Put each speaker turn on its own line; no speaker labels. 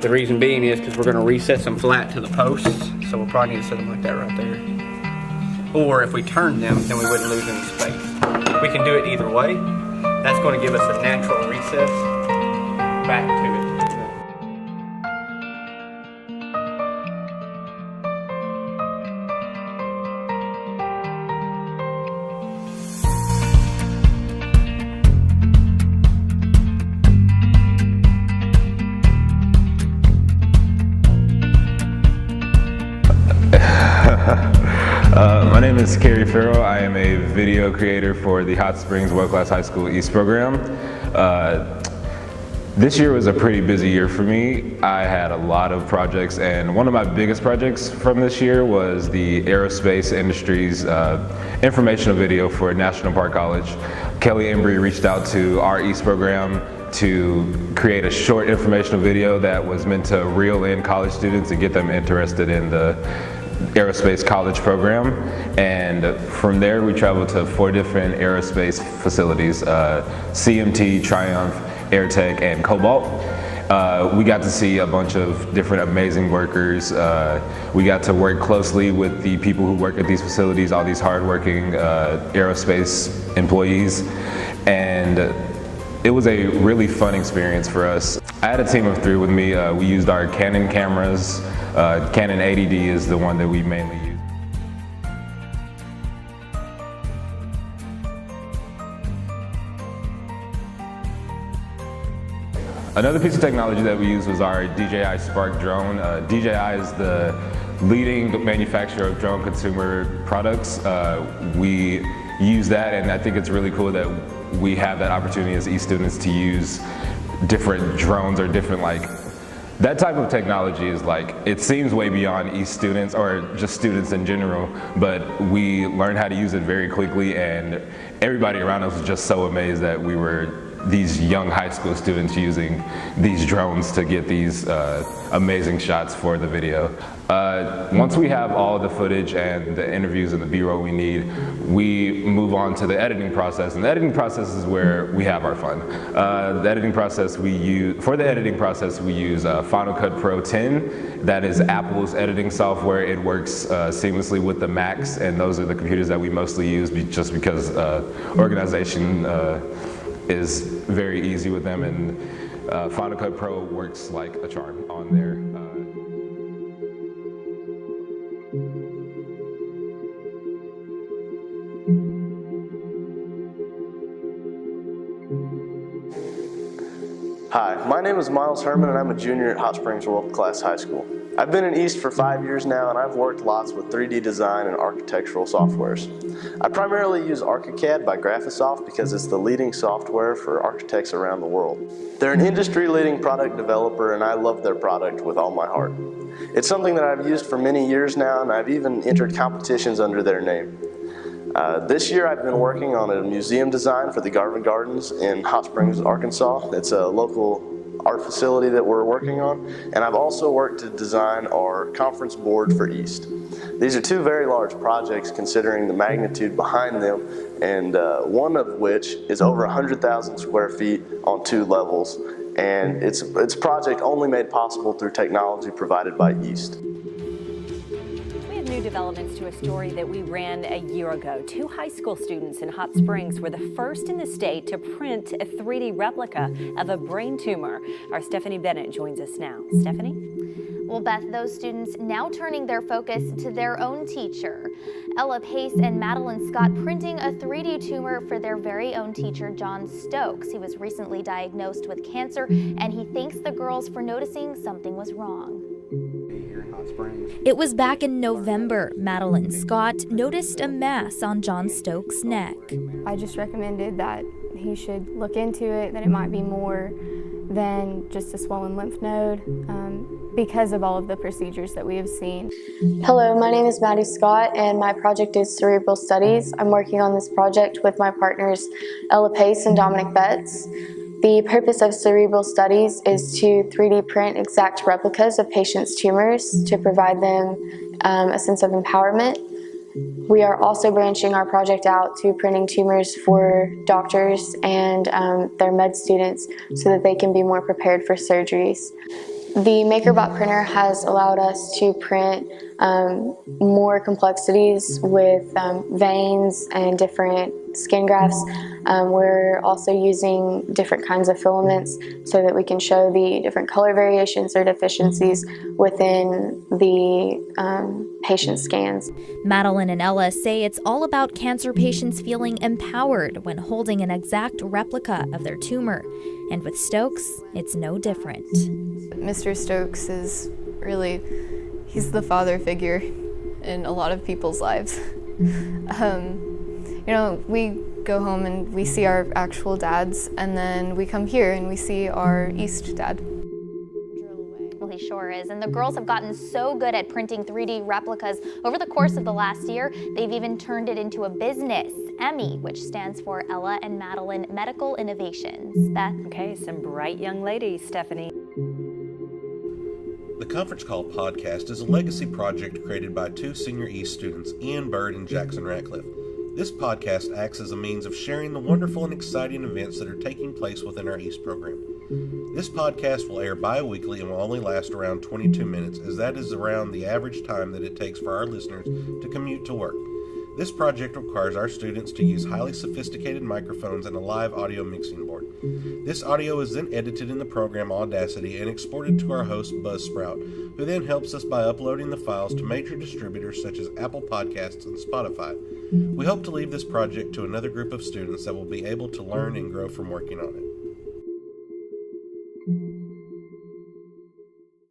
The reason being is because we're going to reset them flat to the posts, so we'll probably need to set them like that right there. Or if we turn them, then we wouldn't lose any space. We can do it either way. That's going to give us a natural recess back to it.
My name is Kerry Farrell. I am a video creator for the Hot Springs World Class High School East program. This year was a pretty busy year for me. I had a lot of projects, and one of my biggest projects from this year was the aerospace industry's informational video for National Park College. Kelly Embry reached out to our East program to create a short informational video that was meant to reel in college students and get them interested in the aerospace college program. And from there we traveled to 4 different aerospace facilities, CMT, Triumph, AirTech, and Cobalt. We got to see a bunch of different amazing workers. We got to work closely with the people who work at these facilities, all these hardworking aerospace employees, and it was a really fun experience for us. I had a team of 3 with me. We used our Canon cameras. Canon 80D is the one that we mainly use. Another piece of technology that we used was our DJI Spark drone. DJI is the leading manufacturer of drone consumer products. We use that, and I think it's really cool that we have that opportunity as East students to use different drones or different, like, that type of technology is like, it seems way beyond East students or just students in general, but we learned how to use it very quickly, and everybody around us was just so amazed that we were these young high school students using these drones to get these amazing shots for the video. Once we have all the footage and the interviews and the B-roll we need, we move on to the editing process. And the editing process is where we have our fun. The editing process we use Final Cut Pro 10. That is Apple's editing software. It works seamlessly with the Macs, and those are the computers that we mostly use just because organization is very easy with them, and Final Cut Pro works like a charm on there.
Hi, my name is Miles Herman, and I'm a junior at Hot Springs World Class High School. I've been in East for 5 years now, and I've worked lots with 3D design and architectural softwares. I primarily use ArchiCAD by Graphisoft because it's the leading software for architects around the world. They're an industry-leading product developer, and I love their product with all my heart. It's something that I've used for many years now, and I've even entered competitions under their name. This year I've been working on a museum design for the Garvin Gardens in Hot Springs, Arkansas. It's a local art facility that we're working on, and I've also worked to design our conference board for East. These are 2 very large projects considering the magnitude behind them, and one of which is over 100,000 square feet on 2 levels, and it's a project only made possible through technology provided by East.
New developments to a story that we ran a year ago. 2 high school students in Hot Springs were the first in the state to print a 3D replica of a brain tumor. Our Stephanie Bennett joins us now. Stephanie?
Well, Beth, those students now turning their focus to their own teacher. Ella Pace and Madeline Scott printing a 3D tumor for their very own teacher, John Stokes. He was recently diagnosed with cancer, and he thanks the girls for noticing something was wrong.
It was back in November. Madeline Scott noticed a mass on John Stokes' neck.
I just recommended that he should look into it, that it might be more than just a swollen lymph node because of all of the procedures that we have seen.
Hello, my name is Maddie Scott, and my project is Cerebral Studies. I'm working on this project with my partners Ella Pace and Dominic Betts. The purpose of Cerebral Studies is to 3D print exact replicas of patients' tumors to provide them a sense of empowerment. We are also branching our project out to printing tumors for doctors and their med students so that they can be more prepared for surgeries. The MakerBot printer has allowed us to print more complexities with veins and different skin grafts. We're also using different kinds of filaments so that we can show the different color variations or deficiencies within the patient scans.
Madeline and Ella say it's all about cancer patients feeling empowered when holding an exact replica of their tumor. And with Stokes, it's no different.
Mr. Stokes is really, he's the father figure in a lot of people's lives. You know, we go home and we see our actual dads, and then we come here and we see our East dad.
Well, he sure is. And the girls have gotten so good at printing 3D replicas over the course of the last year, they've even turned it into a business. Emmy, which stands for Ella and Madeline Medical Innovations. Beth?
Okay, some bright young ladies, Stephanie.
The Conference Call podcast is a legacy project created by two senior East students, Ian Bird and Jackson Ratcliffe. This podcast acts as a means of sharing the wonderful and exciting events that are taking place within our East program. This podcast will air bi-weekly and will only last around 22 minutes, as that is around the average time that it takes for our listeners to commute to work. This project requires our students to use highly sophisticated microphones and a live audio mixing board. This audio is then edited in the program Audacity and exported to our host Buzzsprout, who then helps us by uploading the files to major distributors such as Apple Podcasts and Spotify. We hope to leave this project to another group of students that will be able to learn and grow from working on it.